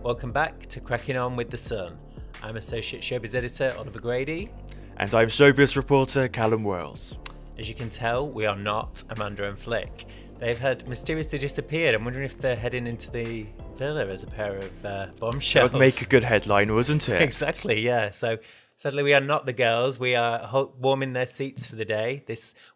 Welcome back to Cracking On with the Sun. I'm Associate Showbiz Editor Oliver Grady. And I'm Showbiz Reporter Callum Wells. As you can tell, we are not Amanda and Flick. They've had mysteriously disappeared. I'm wondering if they're heading into the villa as a pair of bombshells. That would make a good headline, wouldn't it? Exactly, yeah. So sadly, we are not the girls. We are warming their seats for the day.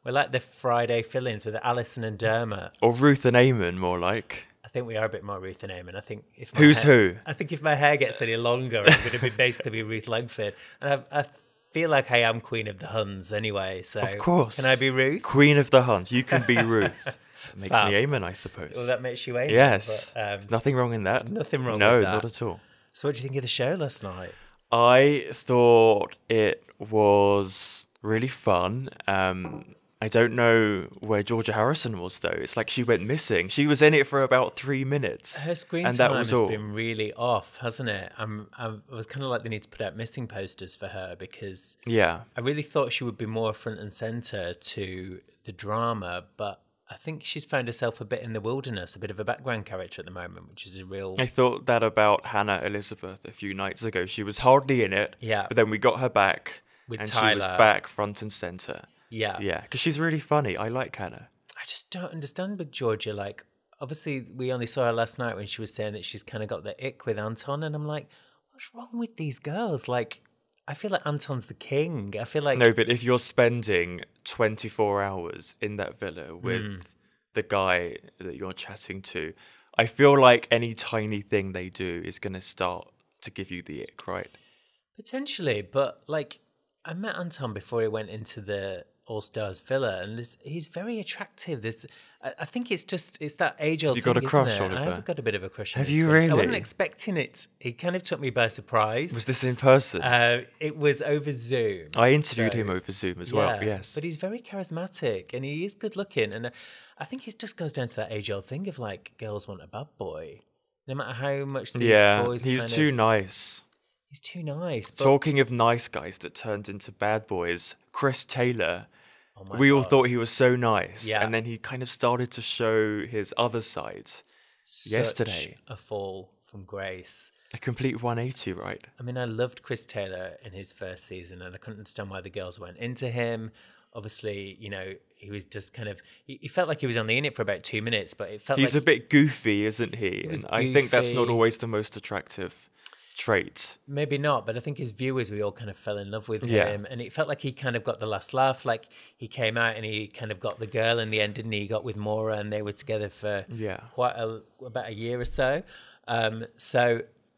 We're like the Friday fill-ins with Alison and Dermot. Or Ruth and Eamon, more like. I think we are a bit more Ruth and Eamon. I think if who? I think if my hair gets any longer, I'm going to basically be Ruth Langford. And I feel like I am Queen of the Huns anyway. So of course. Can I be Ruth? Queen of the Huns. You can be Ruth. That makes me Eamon, I suppose. Well, that makes you Eamon. Yes. There's nothing wrong in that. Nothing wrong with that. No, not at all. So what do you think of the show last night? I thought it was really fun. I don't know where Georgia Harrison was, though. It's like she went missing. She was in it for about 3 minutes. Her screen time has been really off, hasn't it? I was kind of like they need to put out missing posters for her because I really thought she would be more front and centre to the drama, but I think she's found herself a bit in the wilderness, a bit of a background character at the moment, which is a real... I thought that about Hannah Elizabeth a few nights ago. She was hardly in it, but then we got her back, with and Tyler. She was back front and centre. Yeah, because she's really funny. I like Hannah. I just don't understand with Georgia. Like, obviously, we only saw her last night when she was saying that she's kind of got the ick with Anton, and I'm like, what's wrong with these girls? Like, I feel like Anton's the king. I feel like... No, but if you're spending 24 hours in that villa with the guy that you're chatting to, I feel like any tiny thing they do is going to start to give you the ick, right? Potentially, but like, I met Anton before he went into the All-Stars villa, and he's very attractive. I think it's that age-old thing, you got a crush, isn't it? Oliver? I've got a bit of a crush on Have him, you really? I wasn't expecting it. It kind of took me by surprise. Was this in person? It was over Zoom. I interviewed him over Zoom as well, yes. But he's very charismatic, and he is good-looking, and I think it just goes down to that age-old thing of, like, girls want a bad boy. No matter how much these boys he's too nice. He's too nice. But... Talking of nice guys that turned into bad boys, Chris Taylor... we all thought he was so nice, and then he kind of started to show his other side yesterday. A fall from grace. A complete 180, right? I mean, I loved Chris Taylor in his first season, and I couldn't understand why the girls went into him. Obviously, you know, he was just kind of... He felt like he was only in it for about 2 minutes, but it felt He's like... a bit goofy, isn't he? And I think that's not always the most attractive trait. Maybe not, but I think as viewers we all kind of fell in love with him, and it felt like he kind of got the last laugh. Like, he came out and he kind of got the girl in the end, didn't he? He got with Maura, and they were together for about a year or so. And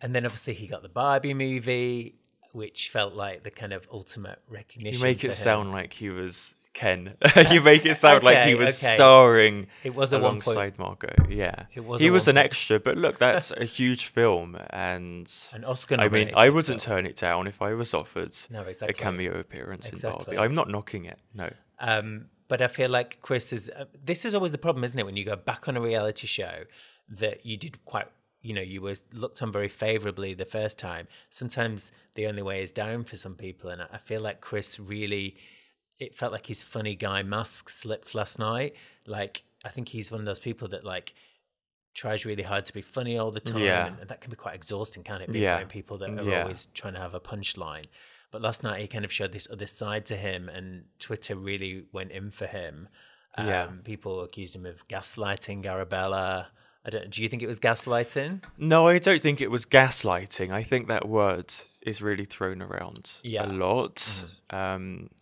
then obviously he got the Barbie movie, which felt like the kind of ultimate recognition. You make it sound like he was Ken. You make it sound like he was starring alongside Margot. Yeah, he was an extra, but look, that's a huge film, and an Oscar. I mean, I wouldn't turn it down if I was offered a cameo appearance in Barbie. I'm not knocking it, no. But I feel like Chris is... this is always the problem, isn't it? When you go back on a reality show that you did quite... You know, you were looked on very favourably the first time. Sometimes the only way is down for some people, and I feel like Chris really... It felt like his funny guy mask slipped last night. Like, I think he's one of those people that, like, tries really hard to be funny all the time. Yeah. And that can be quite exhausting, can't it? Being people that are always trying to have a punchline. But last night he kind of showed this other side to him, and Twitter really went in for him. People accused him of gaslighting Arabella. Do you think it was gaslighting? No, I don't think it was gaslighting. I think that word is really thrown around a lot.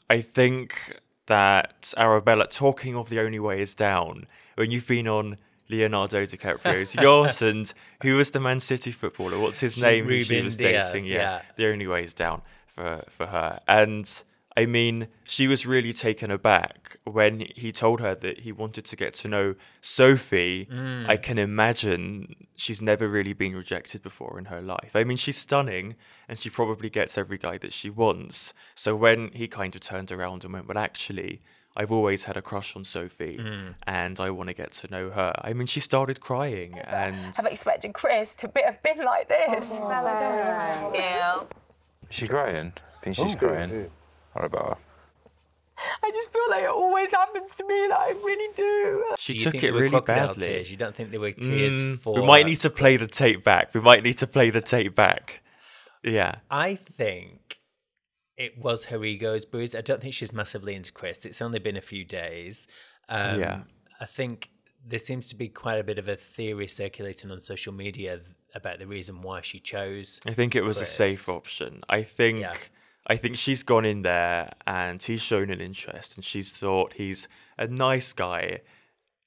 I think that Arabella, talking of The Only Way Is Down, when you've been on Leonardo DiCaprio's yacht, and who was the Man City footballer? What's his name? Who she was dating? Yeah, The Only Way Is Down for her. And I mean, she was really taken aback when he told her that he wanted to get to know Sophie. I can imagine she's never really been rejected before in her life. I mean, she's stunning, and she probably gets every guy that she wants. So when he kind of turned around and went, well, actually, I've always had a crush on Sophie, and I want to get to know her. I mean, she started crying, and... I've expected Chris to have been like this. Is she crying? I think she's crying. What about her? I just feel like it always happens to me, that I really do. She Do you took think it they were really crocodile badly. Tears? You don't think they were tears for... We might need to play the tape back. Yeah. I think it was her ego's bruised. I don't think she's massively into Chris. It's only been a few days. Yeah. I think there seems to be quite a bit of a theory circulating on social media about the reason why she chose I think it was Chris. a safe option. I think she's gone in there and he's shown an interest and she's thought he's a nice guy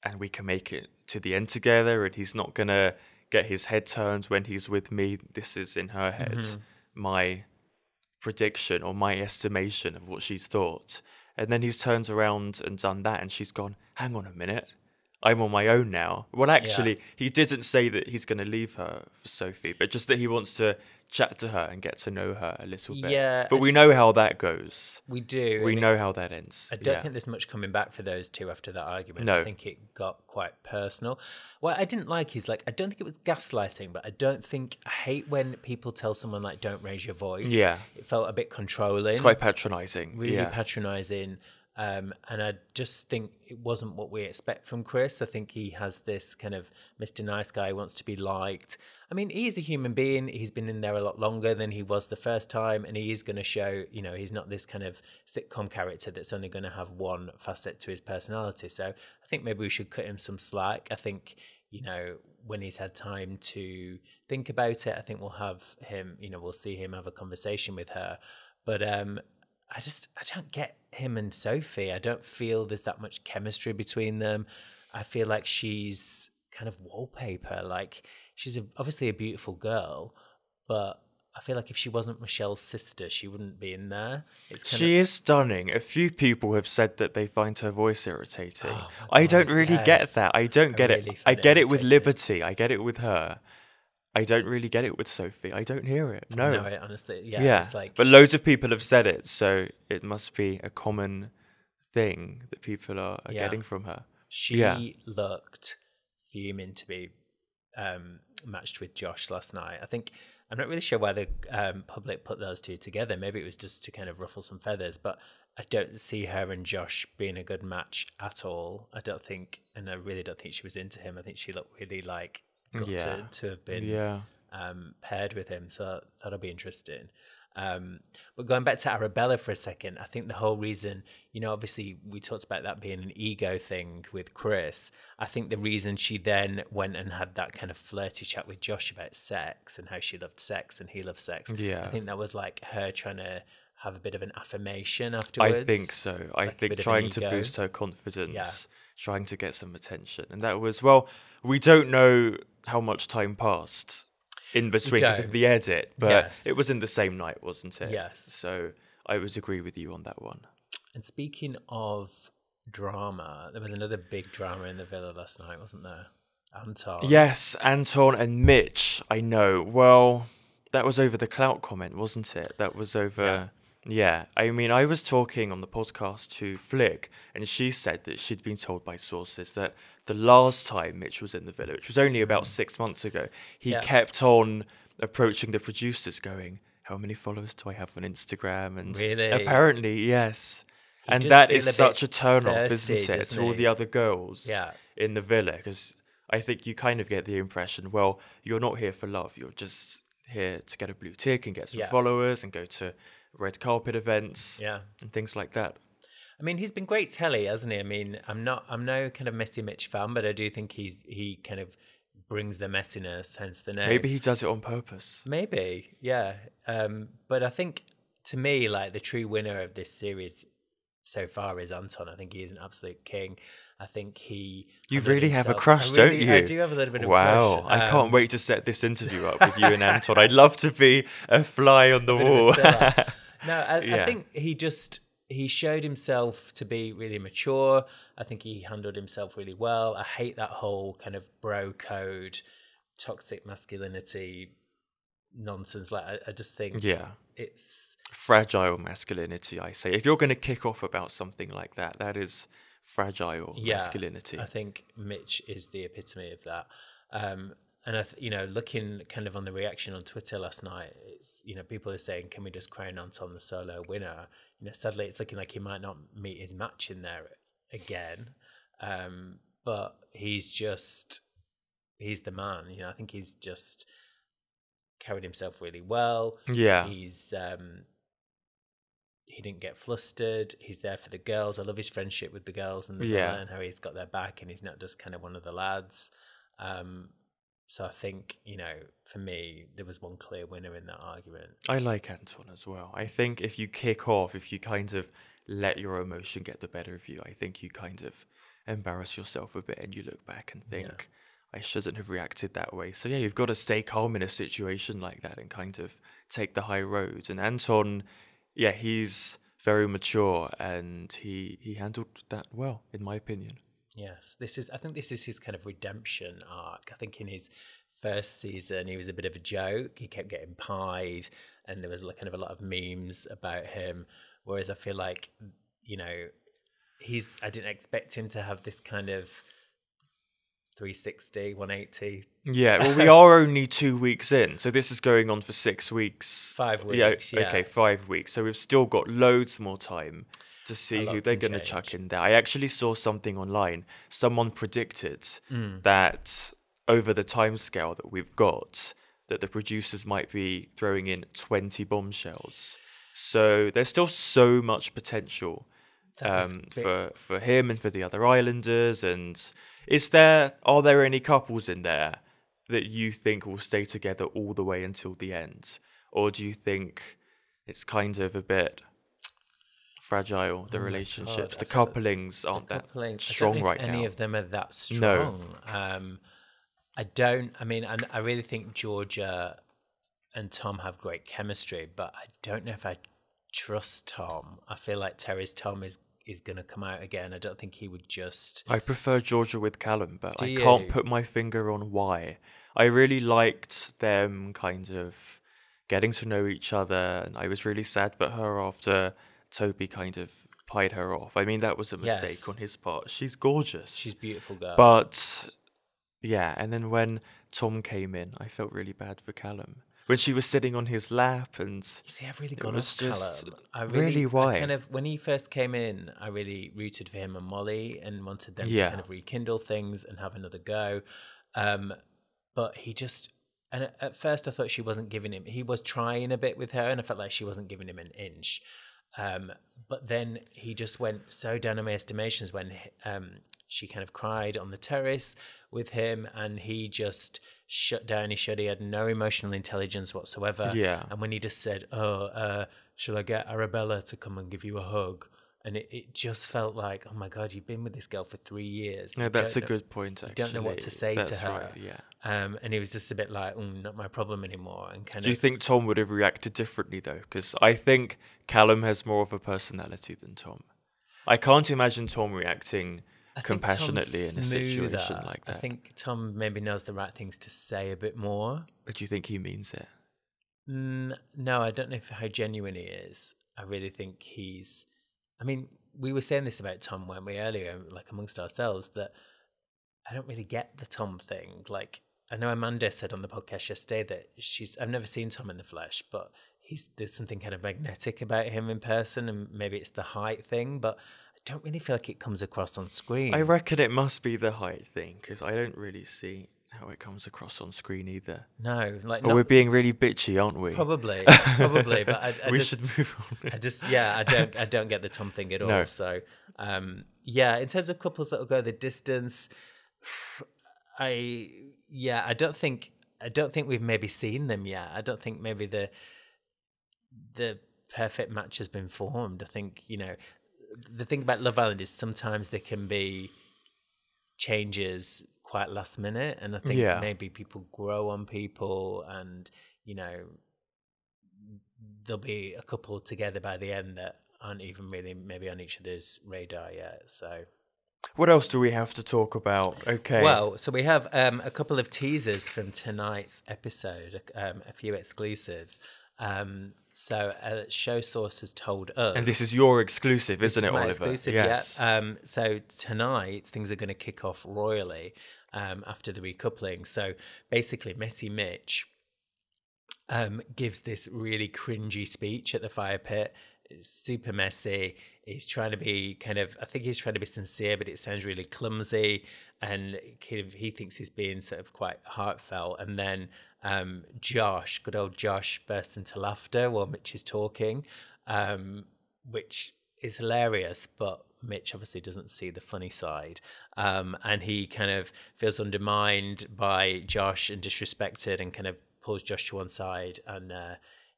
and we can make it to the end together and he's not going to get his head turned when he's with me. This is in her head, my prediction or my estimation of what she's thought. And then he's turned around and done that and she's gone, hang on a minute, I'm on my own now. Well, actually, he didn't say that he's going to leave her for Sophie, but just that he wants to chat to her and get to know her a little bit. Yeah, but we know how that goes. We do. We know how that ends. I don't think there's much coming back for those two after that argument. No. I think it got quite personal. What I didn't like is, like, I don't think it was gaslighting, but I hate when people tell someone, like, don't raise your voice. Yeah. It felt a bit controlling. It's quite patronising. Really patronising. And I just think it wasn't what we expect from Chris. I think he has this kind of Mr. Nice Guy, wants to be liked. I mean, he is a human being. He's been in there a lot longer than he was the first time. And he is going to show, you know, he's not this kind of sitcom character that's only going to have one facet to his personality. So I think maybe we should cut him some slack. I think, you know, when he's had time to think about it, I think we'll have him, you know, we'll see him have a conversation with her. But I don't get him and Sophie. I don't feel there's that much chemistry between them. I feel like she's kind of wallpaper. Like, she's obviously a beautiful girl, but I feel like if she wasn't Michelle's sister, she wouldn't be in there. She is stunning. A few people have said that they find her voice irritating. I don't really get that. I don't get it. I get it with Liberty. I get it with her. I don't really get it with Sophie. I don't hear it. No. No, honestly, yeah. It's like... But loads of people have said it, so it must be a common thing that people are getting from her. She looked fuming to be matched with Josh last night. I'm not really sure why the public put those two together. Maybe it was just to kind of ruffle some feathers, but I don't see her and Josh being a good match at all. I really don't think she was into him. I think she looked really like gutted to have been paired with him, so that'll be interesting. But going back to Arabella for a second, I think the whole reason, you know, obviously we talked about that being an ego thing with Chris. I think the reason she then went and had that kind of flirty chat with Josh about sex and how she loved sex and he loved sex, I think that was like her trying to have a bit of an affirmation afterwards. I think so. I think trying to boost her confidence, trying to get some attention. And that was, well, we don't know how much time passed in between because of the edit, but it was in the same night, wasn't it? Yes. So I would agree with you on that one. And speaking of drama, there was another big drama in the villa last night, wasn't there? Anton. Yes, Anton and Mitch, I know. Well, that was over the clout comment, wasn't it? That was over... Yeah, I mean, I was talking on the podcast to Flick, and she said that she'd been told by sources that the last time Mitch was in the villa, which was only about 6 months ago, he kept on approaching the producers going, how many followers do I have on Instagram? And really? Apparently, yes. And that is such a turn-off, isn't it, to all the other girls in the villa, because I think you kind of get the impression, well, you're not here for love, you're just here to get a blue tick and get some followers and go to red carpet events and things like that. I mean, he's been great telly, hasn't he? I mean, I'm no kind of messy Mitch fan, but I do think he kind of brings the messiness, hence the name. Maybe he does it on purpose. Maybe, yeah. But I think, to me, like, the true winner of this series so far is Anton. I think he is an absolute king. I think You really have a crush, don't you? I do have a little bit of a Wow, crush. I can't wait to set this interview up with you and Anton. I'd love to be a fly on the wall. I think he showed himself to be really mature. I think he handled himself really well. I hate that whole kind of bro code, toxic masculinity nonsense. Like, I just think it's... fragile masculinity, I say. If you're going to kick off about something like that, that is fragile masculinity. I think Mitch is the epitome of that. looking kind of on the reaction on Twitter last night, it's, people are saying, can we just crown Anton the solo winner? Sadly, it's looking like he might not meet his match in there again. But he's the man. I think he's just carried himself really well. Yeah. He didn't get flustered. He's there for the girls. I love his friendship with the girls and the villa and how he's got their back and he's not just kind of one of the lads. So I think, for me, there was one clear winner in that argument. I like Anton as well. I think if you kick off, if you kind of let your emotion get the better of you, I think you kind of embarrass yourself a bit and you look back and think, I shouldn't have reacted that way. So yeah, you've got to stay calm in a situation like that and kind of take the high road. And Anton, he's very mature and he handled that well, in my opinion. Yes, I think this is his kind of redemption arc. I think in his first season, he was a bit of a joke. He kept getting pied and there was kind of a lot of memes about him. Whereas I feel like, I didn't expect him to have this kind of 360, 180. Yeah, well, we are only 2 weeks in. So this is going on for 6 weeks. 5 weeks, yeah. Okay, 5 weeks. So we've still got loads more time to see who they're going to chuck in there. I actually saw something online. Someone predicted that over the timescale that we've got, that the producers might be throwing in 20 bombshells. So there's still so much potential for him and for the other islanders. And are there any couples in there that you think will stay together all the way until the end? Or do you think it's kind of a bit fragile, the relationships? The couplings aren't that strong right now. Any of them are that strong. No. I really think Georgia and Tom have great chemistry, but I don't know if I trust Tom. I feel like Terry's Tom is going to come out again. I don't think he would just... I prefer Georgia with Callum, but I can't put my finger on why. I really liked them kind of getting to know each other, and I was really sad for her after Toby kind of pied her off. I mean, that was a mistake on his part. She's gorgeous. She's a beautiful girl. But, and then when Tom came in, I felt really bad for Callum. When she was sitting on his lap, and you see, I've really gone off Callum. Why? When he first came in, I really rooted for him and Molly and wanted them to kind of rekindle things and have another go. But he just, and at first I thought she wasn't giving him. He was trying a bit with her, and I felt like she wasn't giving him an inch. But then he just went so down on my estimations when she kind of cried on the terrace with him, and he just shut down. He had no emotional intelligence whatsoever. Yeah. And when he just said, shall I get Arabella to come and give you a hug? And it just felt like, oh my God, you've been with this girl for 3 years. No, that's a good point, actually. You don't know what to say to her. Right, yeah. And it was just a bit like, not my problem anymore. And Do you think Tom would have reacted differently, though? Because I think Callum has more of a personality than Tom. I can't imagine Tom reacting compassionately in a situation like that. I think Tom maybe knows the right things to say a bit more. But do you think he means it? No, I don't know how genuine he is. I really think he's... I mean, we were saying this about Tom, weren't we, earlier, like amongst ourselves, that I don't really get the Tom thing. Like, I know Amanda said on the podcast yesterday that I've never seen Tom in the flesh, but there's something kind of magnetic about him in person, and maybe it's the height thing, but I don't really feel like it comes across on screen. I reckon it must be the height thing, because I don't really see how it comes across on screen either. No, like we're being really bitchy, aren't we? Probably, but I should move on. I don't get the Tom thing at all. No. So, in terms of couples that will go the distance, I don't think we've maybe seen them yet. I don't think maybe the perfect match has been formed. I think, the thing about Love Island is sometimes there can be changes quite last minute, and I think maybe people grow on people, and there'll be a couple together by the end that aren't even really maybe on each other's radar yet. So what else do we have to talk about? Okay, well, so we have a couple of teasers from tonight's episode, a few exclusives. So show source has told us, and this is your exclusive, isn't it, my Oliver? Exclusive, yes. Yeah. So tonight things are going to kick off royally after the recoupling. So basically, Messy Mitch gives this really cringy speech at the fire pit. It's super messy. He's trying to be I think he's trying to be sincere, but it sounds really clumsy. And he thinks he's being sort of quite heartfelt. And then Josh, good old Josh, bursts into laughter while Mitch is talking, which is hilarious. But Mitch obviously doesn't see the funny side. And he kind of feels undermined by Josh and disrespected, and kind of pulls Josh to one side and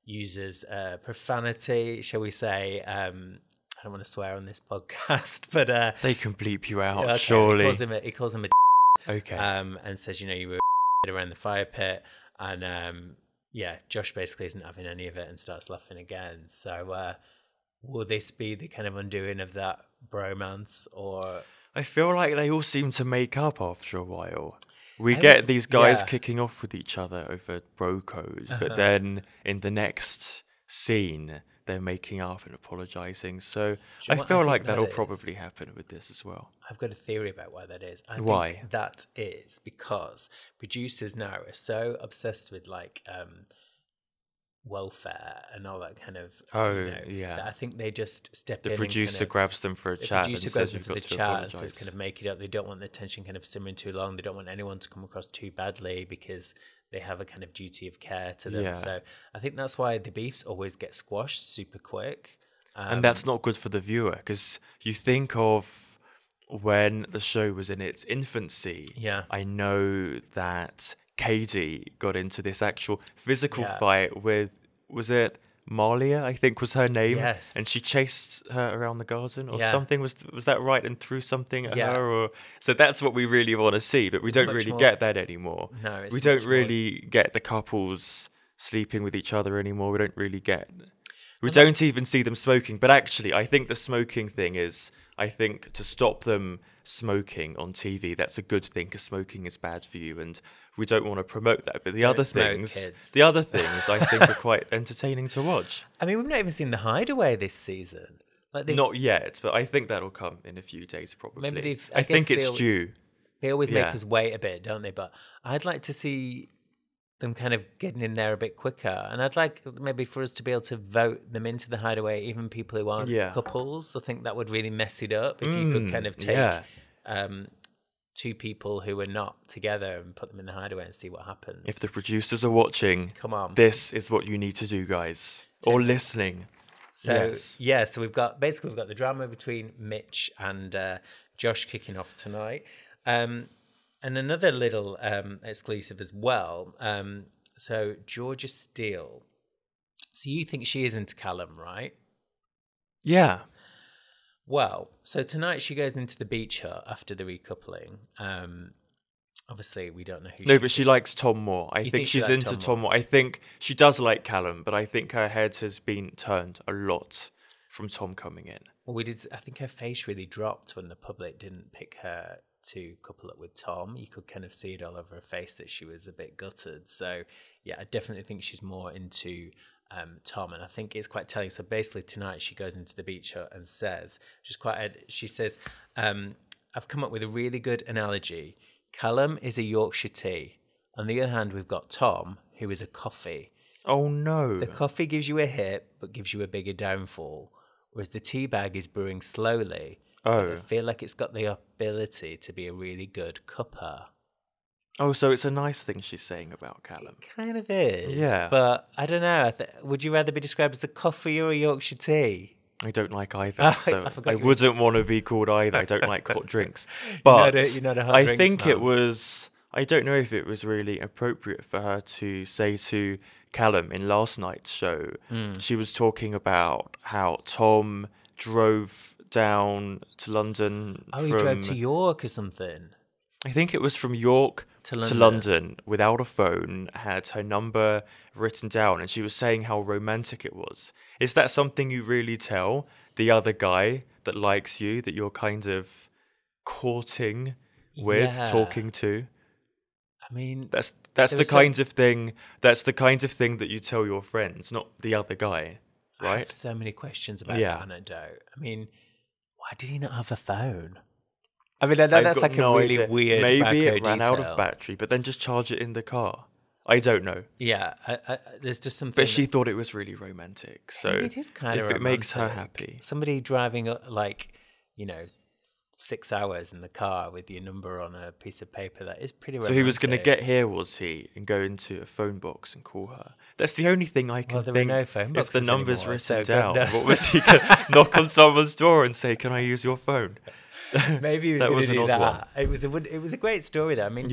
uses profanity, shall we say. I don't want to swear on this podcast, but they can bleep you out, okay, surely. He calls him a okay. And says, you were around the fire pit. And Josh basically isn't having any of it and starts laughing again. So will this be the kind of undoing of that bromance? Or I feel like they all seem to make up after a while. We get these guys kicking off with each other over brocos, but then in the next scene, they're making up and apologising. So I feel like that'll probably happen with this as well. I've got a theory about why that is. I think that is because producers now are so obsessed with welfare and all that kind of. That I think they just step in. The producer grabs them for a chat and says you've got to apologise. And says kind of make it up. They don't want the tension kind of simmering too long. They don't want anyone to come across too badly because they have a kind of duty of care to them. So I think that's why the beefs always get squashed super quick. And that's not good for the viewer, because you think of when the show was in its infancy. Yeah. I know that Katie got into this actual physical fight with, was it Malia, I think was her name? Yes. And she chased her around the garden or something. Was that right? And threw something at her? Or so that's what we really want to see, but we don't really get that anymore. No, we don't really get the couples sleeping with each other anymore. We don't really get... We don't even see them smoking. But actually, I think the smoking thing is... I think to stop them smoking on TV, that's a good thing, because smoking is bad for you, and we don't want to promote that. But the other things I think are quite entertaining to watch. I mean, we've not even seen The Hideaway this season. Not yet, but I think that'll come in a few days probably. Maybe I think it's due. They always make us wait a bit, don't they? But I'd like to see them kind of getting in there a bit quicker, and I'd like maybe for us to be able to vote them into The Hideaway, even people who aren't couples. I think that would really mess it up if you could kind of take two people who are not together and put them in The Hideaway and see what happens. If the producers are watching, come on, this is what you need to do, guys, or listening. So so we've got the drama between Mitch and Josh kicking off tonight. And another little exclusive as well. So Georgia Steele. So you think she is into Callum, right? Yeah. Well, so tonight she goes into the beach hut after the recoupling. Obviously, we don't know who. No, but she likes Tom more. I think she's into Tom more. I think she does like Callum, but I think her head has been turned a lot from Tom coming in. Well, I think her face really dropped when the public didn't pick her to couple up with Tom. You could kind of see it all over her face that she was a bit gutted. So yeah, I definitely think she's more into Tom, and I think it's quite telling. So basically tonight she goes into the beach hut and says, she says, I've come up with a really good analogy. Callum is a Yorkshire tea. On the other hand, we've got Tom, who is a coffee. Oh no. The coffee gives you a hit, but gives you a bigger downfall, whereas the tea bag is brewing slowly. I feel like it's got the ability to be a really good cupper. Oh, so it's a nice thing she's saying about Callum. It kind of is. Yeah. But I don't know. Would you rather be described as a coffee or a Yorkshire tea? I don't like either. So I wouldn't want to be called either. I don't like hot drinks. But you're not a hot drinks think man. It was... I don't know if it was really appropriate for her to say to Callum in last night's show. She was talking about how Tom drove down to London. He drove to York or something. I think it was from York to London without a phone, had her number written down, and she was saying how romantic it was. Is that something you really tell the other guy that likes you, that you're kind of courting with, talking to? I mean, that's the kind of thing. That's the kind of thing that you tell your friends, not the other guy, right? I have so many questions about that anecdote. I mean, why did he not have a phone? I mean, I know that's like a really weird Maybe macro it ran out of detail. battery, but then just charge it in the car. I don't know. Yeah, there's just something. But she thought it was really romantic. So it is kind of if romantic. it makes her happy. Somebody driving like, 6 hours in the car with your number on a piece of paper, that is pretty romantic. So he was going to get here, was he, and go into a phone box and call her? That's the only thing I can think. No phone if the number's anymore, written down, what was he going to knock on someone's door and say, "Can I use your phone?" Maybe he was going to do that. It was a great story, though. I mean,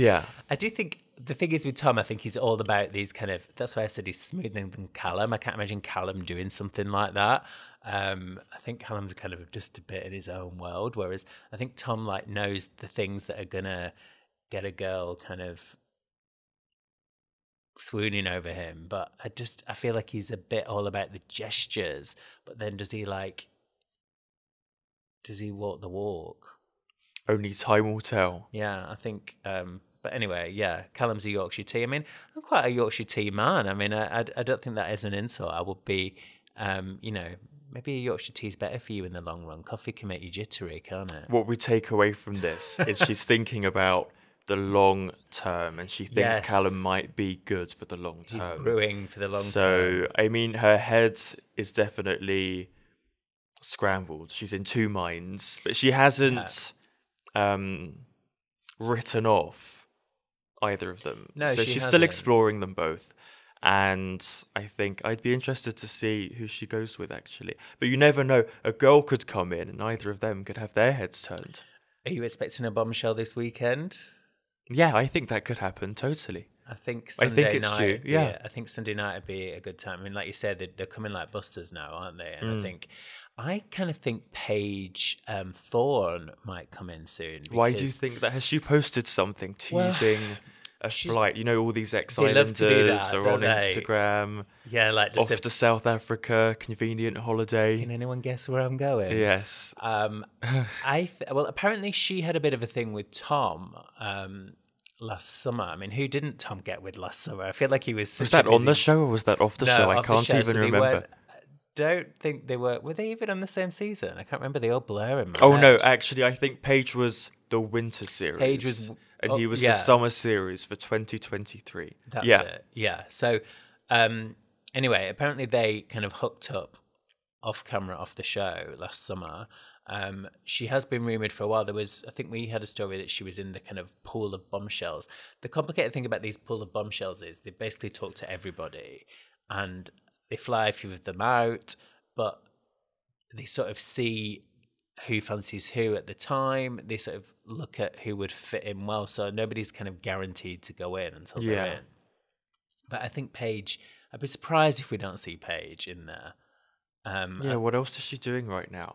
I do think the thing is with Tom, I think he's all about these kind of. That's why I said he's smoother than Callum. I can't imagine Callum doing something like that. I think Callum's kind of just a bit in his own world, whereas I think Tom like knows the things that are gonna get a girl kind of swooning over him. But I feel like he's a bit all about the gestures. But then does he walk the walk? Only time will tell. Yeah, I think. But anyway, yeah, Callum's a Yorkshire tea. I mean, I'm quite a Yorkshire tea man. I mean, I don't think that is an insult. I would be, maybe a Yorkshire tea's better for you in the long run. Coffee can make you jittery, can't it? What we take away from this is she's thinking about the long term, and she thinks Callum might be good for the long term. He's brewing for the long term. So, I mean, her head is definitely scrambled. She's in two minds, but she hasn't written off either of them. No, so she's still exploring them both. And I think I'd be interested to see who she goes with, actually. But you never know. A girl could come in and either of them could have their heads turned. Are you expecting a bombshell this weekend? Yeah, I think that could happen, totally. I think it's due. Yeah. I think Sunday night would be a good time. I mean, like you said, they're coming like busters now, aren't they? And I kind of think Paige Thorne might come in soon. Why do you think that? Has she posted something teasing a flight? You know, all these ex-islanders are on Instagram. Yeah, like just off to South Africa, convenient holiday. Can anyone guess where I'm going? Yes. Well, apparently she had a bit of a thing with Tom last summer. I mean, who didn't Tom get with last summer? I feel like he was. Was that on the show or was that off the show? I can't even remember. Don't think they were. Were they even on the same season? I can't remember. They all blur in my head. No, actually, I think Paige was the winter series. Paige was, and he was the summer series for 2023. That's it. Yeah. So, anyway, apparently they kind of hooked up off camera, off the show last summer. She has been rumoured for a while. I think we had a story that she was in the kind of pool of bombshells. The complicated thing about these pool of bombshells is they basically talk to everybody and they fly a few of them out, but they sort of see who fancies who at the time. They sort of look at who would fit in well. So nobody's kind of guaranteed to go in until they're in. But I think Paige, I'd be surprised if we don't see Paige in there. What else is she doing right now?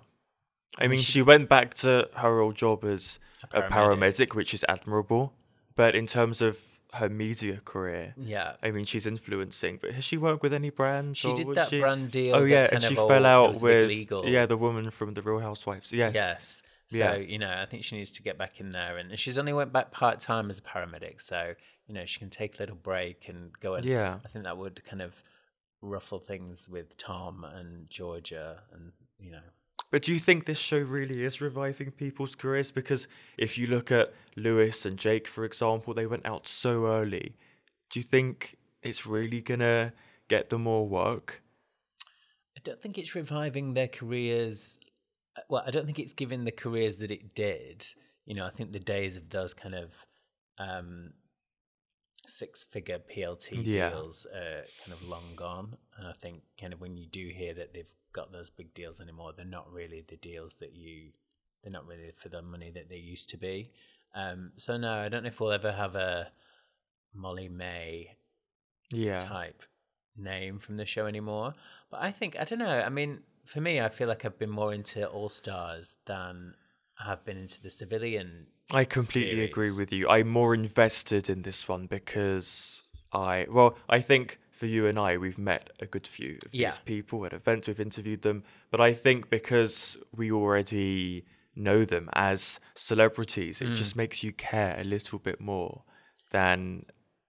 I mean, she went back to her old job as a paramedic, which is admirable. But in terms of her media career, I mean, she's influencing. But has she worked with any brands? She did that brand deal. Oh, yeah, and she fell out with the woman from The Real Housewives. Yes. So, I think she needs to get back in there. And she's only went back part-time as a paramedic. So, she can take a little break and go in. Yeah. I think that would kind of ruffle things with Tom and Georgia and, But do you think this show really is reviving people's careers? Because if you look at Lewis and Jake, for example, they went out so early. Do you think it's really going to get them more work? I don't think it's reviving their careers. Well, I don't think it's giving the careers that it did. I think the days of those kind of six-figure PLT deals are kind of long gone. And I think kind of when you do hear that they've got those big deals anymore, they're not really the deals they're not really for the money that they used to be. So no, I don't know if we'll ever have a Molly May type name from the show anymore. But I don't know. I mean, for me, I feel like I've been more into All Stars than I have been into the civilian. I completely agree with you. I'm more invested in this one because I think for you and I, we've met a good few of these people at events. We've interviewed them. But I think because we already know them as celebrities, it just makes you care a little bit more. than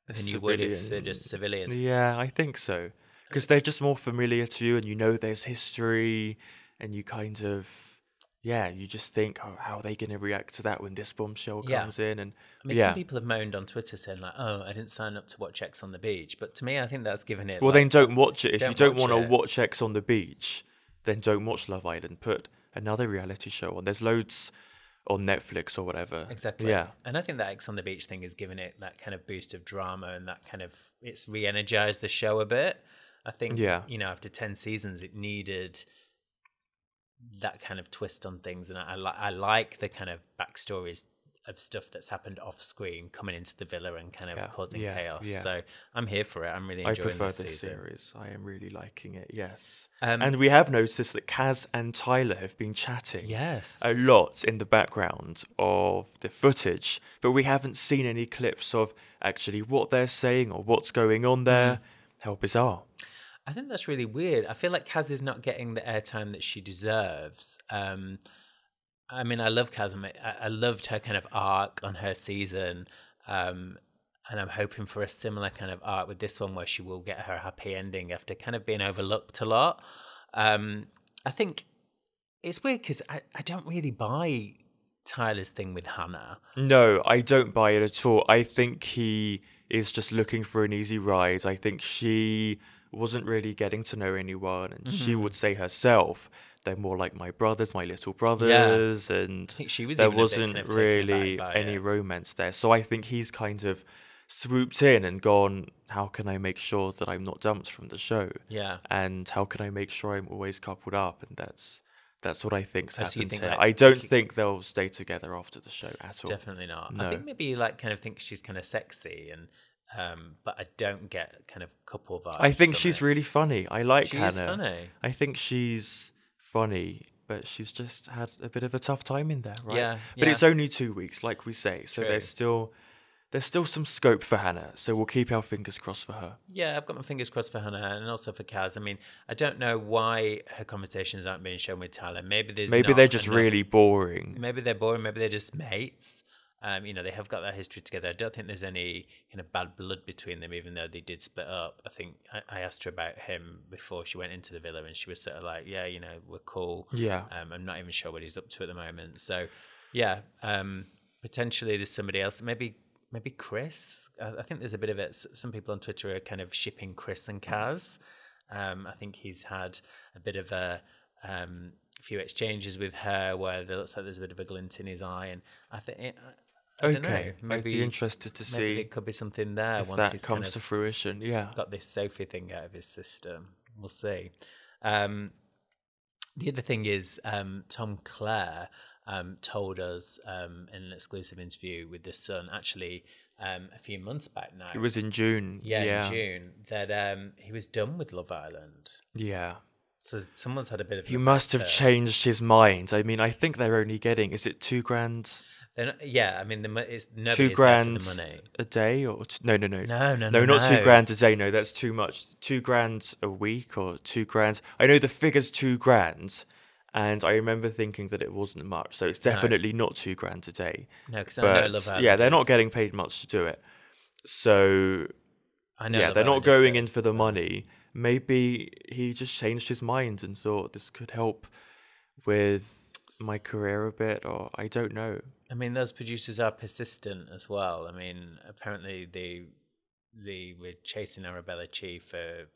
a than you would if they're civilian. just civilians. Yeah, I think so. Because they're just more familiar to you, and you know there's history, and you kind of, yeah, you just think, oh, how are they going to react to that when this bombshell comes in? And I mean, some people have moaned on Twitter saying like, "Oh, I didn't sign up to watch X on the Beach," but to me, I think that's given it. Well, like, then don't watch it. If you don't want to it. watch X on the Beach, then don't watch Love Island. Put another reality show on. There's loads on Netflix or whatever. Exactly. Yeah. And I think that X on the Beach thing has given it that kind of boost of drama, and that kind of, it's re-energized the show a bit. I think, you know, after 10 seasons, it needed that kind of twist on things. And I like the kind of backstories of stuff that's happened off screen coming into the villa and kind of causing chaos. Yeah. So I'm here for it. I'm really enjoying I prefer this this season. series. I am really liking it, yes. And we have noticed that Kaz and Tyler have been chatting a lot in the background of the footage, but we haven't seen any clips of actually what they're saying or what's going on there. How bizarre. I think that's really weird. I feel like Kaz is not getting the airtime that she deserves. I mean, I love Kaz. I loved her kind of arc on her season. And I'm hoping for a similar kind of arc with this one where she will get her happy ending after kind of being overlooked a lot. I think it's weird because I don't really buy Tyler's thing with Hannah. No, I don't buy it at all. I think he is just looking for an easy ride. I think she wasn't really getting to know anyone, and she would say herself, they're more like my brothers, my little brothers, and I think she was there even wasn't a bit kind of really any romance there. So I think he's kind of swooped in and gone, how can I make sure that I'm not dumped from the show? Yeah. And how can I make sure I'm always coupled up? And that's what I think's happened here. Like, I don't think they'll stay together after the show at all. Definitely not. No. I think maybe like kind of think she's kind of sexy, and but I don't get kind of couple vibes. I think she's really funny. I like Hannah. She's funny. I think she's funny, but she's just had a bit of a tough time in there, right? Yeah. But it's only 2 weeks, like we say, so True. there's still some scope for Hannah. So we'll keep our fingers crossed for her. Yeah, I've got my fingers crossed for Hannah and also for Kaz. I mean, I don't know why her conversations aren't being shown with Tyler. Maybe they're just really boring. Maybe they're boring. Maybe they're just mates. You know, they have got that history together. I don't think there's any kind of bad blood between them, even though they did split up. I think I asked her about him before she went into the villa, and she was sort of like, yeah, you know, we're cool. Yeah. I'm not even sure what he's up to at the moment. So, yeah, potentially there's somebody else. Maybe Chris. I think there's a bit of it. Some people on Twitter are kind of shipping Chris and Kaz. I think he's had a bit of a few exchanges with her where it looks like there's a bit of a glint in his eye, and I think. I don't know. Maybe I'd be interested to see. Maybe it could be something there if once that he's comes kind of to fruition. Yeah, got this Sophie thing out of his system. We'll see. The other thing is Tom Clare told us in an exclusive interview with The Sun, actually a few months back now. It was in June. Yeah, in June, that he was done with Love Island. Yeah. So someone's had a bit of. He must have changed his mind. I mean, I think they're only getting, is it $2,000? Yeah, I mean, it's $2,000 for the money a day, or no, no, not $2,000 a day. No, that's too much. $2,000 a week, or $2,000. I know the figure's $2,000, and I remember thinking that it wasn't much. So it's definitely not $2,000 a day. No, because I know Love Island. Yeah, they're not getting paid much to do it. So I know. Yeah, they're not going in for the money. Maybe he just changed his mind and thought this could help with my career a bit, or I don't know. I mean, those producers are persistent as well. I mean, apparently they were chasing Arabella Chi for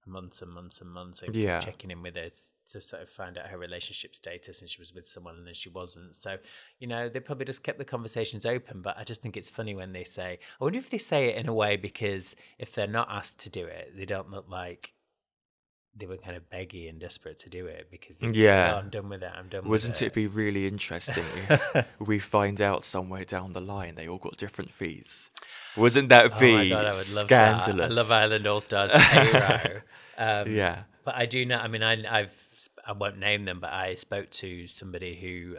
months and months and months, and checking in with her to sort of find out her relationship status, and she was with someone and then she wasn't. So, you know, they probably just kept the conversations open, but I just think it's funny when they say, I wonder if they say it in a way because if they're not asked to do it, they don't look like they were kind of beggy and desperate to do it, because they just say, oh, I'm done with it, Wouldn't it be really interesting if we find out somewhere down the line they all got different fees? Wouldn't that be oh my God, I would scandalous? Love that. I love Island All Stars pay yeah. But I do know, I mean, I won't name them, but I spoke to somebody who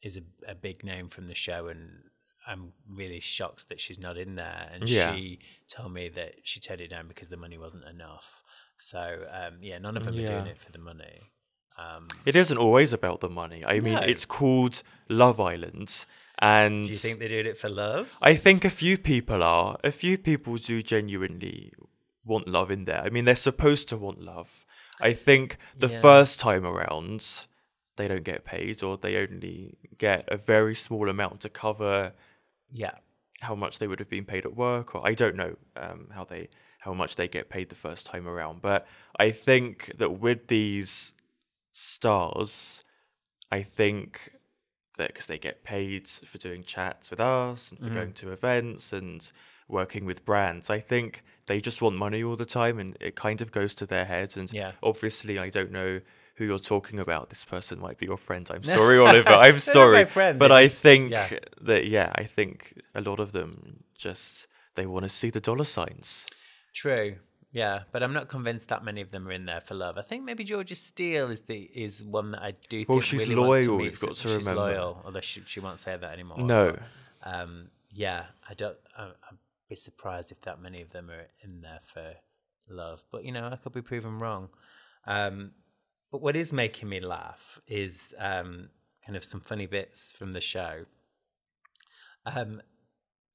is a big name from the show, and I'm really shocked that she's not in there. And she told me that she turned it down because the money wasn't enough. So, none of them are doing it for the money. It isn't always about the money. I mean, it's called Love Island. And do you think they're doing it for love? I think a few people are. A few people do genuinely want love in there. I mean, they're supposed to want love. I think the first time around, they don't get paid, or they only get a very small amount to cover how much they would have been paid at work, or I don't know how much they get paid the first time around. But I think that with these stars, I think that because they get paid for doing chats with us and for going to events and working with brands, I think they just want money all the time, and it kind of goes to their heads. And obviously, I don't know who you're talking about. This person might be your friend. I'm sorry, Oliver. I'm sorry. But I think that, I think a lot of them just, they want to see the dollar signs. True. Yeah, but I'm not convinced that many of them are in there for love. I think maybe Georgia Steele is one that I do think she's really loyal. Wants to meet. You've got to she's remember. Loyal, although she won't say that anymore. No. But, I'd be surprised if that many of them are in there for love. But I could be proven wrong. But what is making me laugh is kind of some funny bits from the show.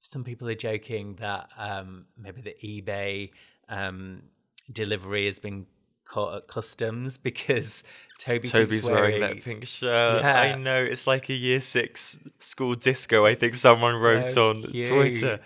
Some people are joking that maybe the eBay delivery has been caught at customs because Toby's wearing that pink shirt. Yeah. I know, it's like a year 6 school disco. I think someone wrote on Twitter.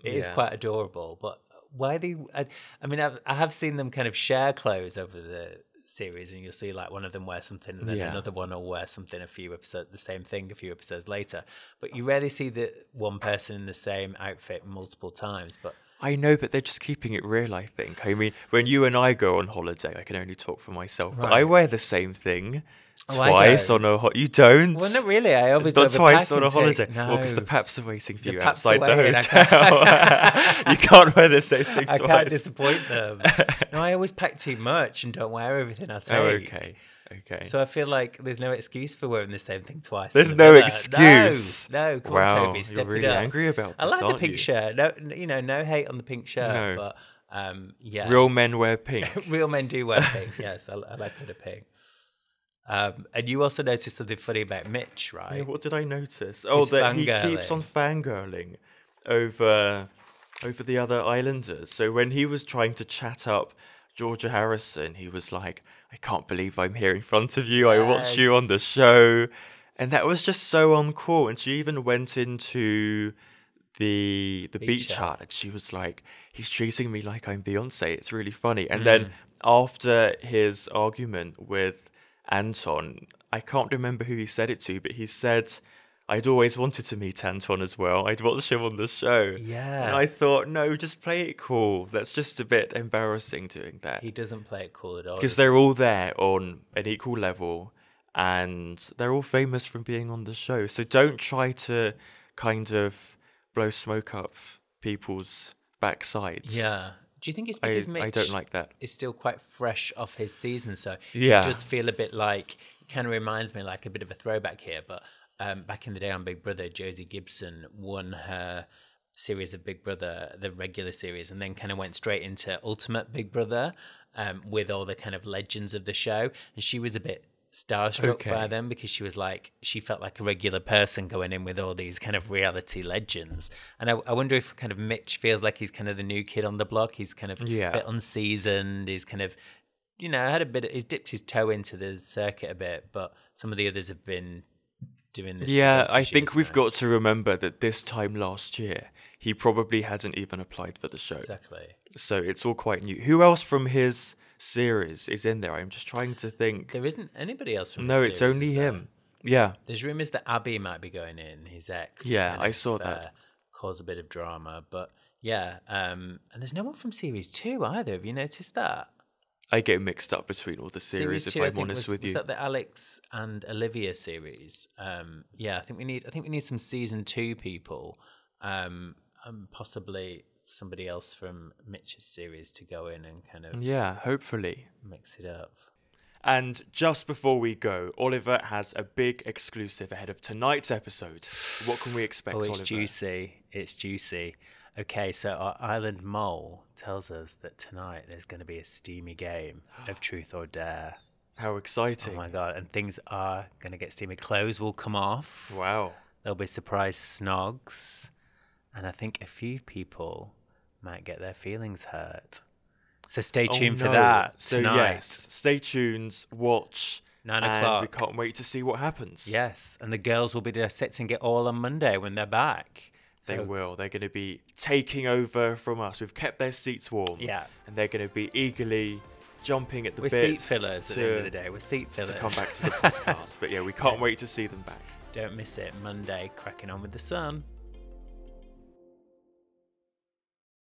It is quite adorable, but why I mean, I have seen them kind of share clothes over the series, and you'll see like one of them wear something and then another one will wear something the same thing a few episodes later, but you rarely see the one person in the same outfit multiple times. But I know, but they're just keeping it real, I think. I mean, when you and I go on holiday, I can only talk for myself, but I wear the same thing twice on a You don't? Well, not really. I always not twice on a holiday. No. Well, because the paps are waiting for you outside the hotel. You can't wear the same thing twice. I can't disappoint them. No, I always pack too much and don't wear everything I take. Oh, okay. So I feel like there's no excuse for wearing the same thing twice. There's no excuse. No. Come on, Toby, you're step really it up. Angry about this, I like the pink you? shirt. No, no hate on the pink shirt. No. But real men wear pink. Real men do wear pink. Yes, I like a bit of pink. And you also noticed something funny about Mitch, right? Yeah, what did I notice? Oh, that he keeps on fangirling over the other islanders. So when he was trying to chat up Georgia Harrison, he was like, I can't believe I'm here in front of you. I watched you on the show. And that was just so uncool. And she even went into the beach hut, and she was like, he's treating me like I'm Beyonce. It's really funny. And then after his argument with Anton, I can't remember who he said it to, but he said, I'd always wanted to meet Anton as well. I'd watched him on the show. Yeah. And I thought, no, just play it cool. That's just a bit embarrassing doing that. He doesn't play it cool at all. Because they're all there on an equal level, and they're all famous from being on the show. So don't try to kind of blow smoke up people's backsides. Yeah. Do you think it's because Mitch I don't like that. Is still quite fresh off his season? So yeah, it does feel a bit like, it kind of reminds me like a bit of a throwback here, but back in the day on Big Brother, Josie Gibson won her series of Big Brother, the regular series, and then kind of went straight into Ultimate Big Brother with all the kind of legends of the show. And she was a bit starstruck by them because she was like, she felt like a regular person going in with all these kind of reality legends. And I wonder if kind of Mitch feels like he's kind of the new kid on the block. He's kind of a bit unseasoned. He's kind of, he's dipped his toe into the circuit a bit, but some of the others have been doing this. Yeah, I think we've got to remember that this time last year, he probably hadn't even applied for the show. Exactly. So it's all quite new. Who else from his series is in there? I'm just trying to think. There isn't anybody else from No, his it's series, only him. Yeah. There's rumours that Abby might be going in, his ex. Yeah, I saw that. Cause a bit of drama. But yeah, and there's no one from series 2 either. Have you noticed that? I get mixed up between all the series if I'm honest with you. Was that the Alex and Olivia series? Yeah, I think we need some season 2 people, and possibly somebody else from Mitch's series to go in and kind of hopefully mix it up. And just before we go, Oliver has a big exclusive ahead of tonight's episode. What can we expect, Oliver? Oliver? It's juicy. Okay, so our island mole tells us that tonight there's going to be a steamy game of Truth or Dare. How exciting. Oh my God. And things are going to get steamy. Clothes will come off. Wow. There'll be surprise snogs. And I think a few people might get their feelings hurt. So stay tuned for that tonight. So yes, stay tuned, watch. 9 and o'clock. we can't wait to see what happens. Yes. And the girls will be dissecting it all on Monday when they're back. They will. They're going to be taking over from us. We've kept their seats warm. Yeah. And they're going to be eagerly jumping at the bit. We're seat fillers at the end of the day. We're seat fillers. To come back to the podcast. But yeah, we can't wait to see them back. Don't miss it. Monday, cracking on with the sun.